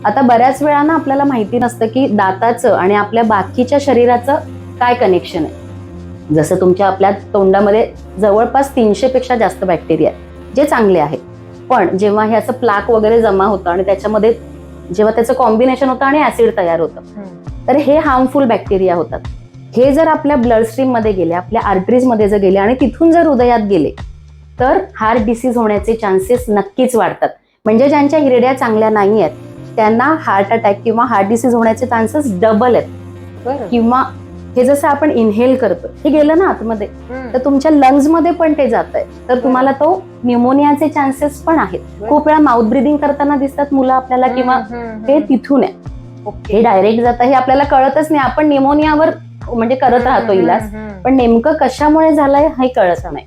आता बऱ्याच वेळा ना आपल्याला माहिती नसतं की दाताचं आणि आपल्या बाकीच्या शरीराचं काय कनेक्शन आहे. जसं तुमच्या आपल्या तोंडामध्ये जवळपास 300 पेक्षा जास्त बॅक्टेरिया आहेत जे चांगले आहेत, पण जेव्हा हे असं प्लाक वगैरे जमा होतं आणि त्याच्यामध्ये जेव्हा त्याचं कॉम्बिनेशन होतं आणि ऍसिड तयार होतं, तर हे हार्मफुल बॅक्टेरिया होतात. हे जर आपल्या ब्लड स्ट्रीम मध्ये गेले, आपल्या आर्टरीज मध्ये जर गेले आणि तिथून जर हृदयात गेले तर हार्ट डिसीज होण्याचे चान्सेस नक्कीच वाढतात. म्हणजे ज्यांच्या हिरड्या चांगल्या नाही आहेत त्यांना हार्ट अटॅक किंवा हार्ट डिसीज होण्याचे चान्सेस डबल आहेत. किंवा हे जसं आपण इनहेल करतो, हे गेलं ना आतमध्ये तर तुमच्या लंग्स मध्ये पण ते जात आहे, तर तुम्हाला तो न्यूमोनियाचे चान्सेस पण आहेत. खूप वेळा माउथ ब्रिदिंग करताना दिसतात मुलं आपल्याला, किंवा हे तिथून आहे. हे डायरेक्ट जातं हे आपल्याला कळतच नाही. आपण न्यूमोनियावर म्हणजे करत राहतो इलाज, पण नेमकं कशामुळे झालंय हे कळत नाही.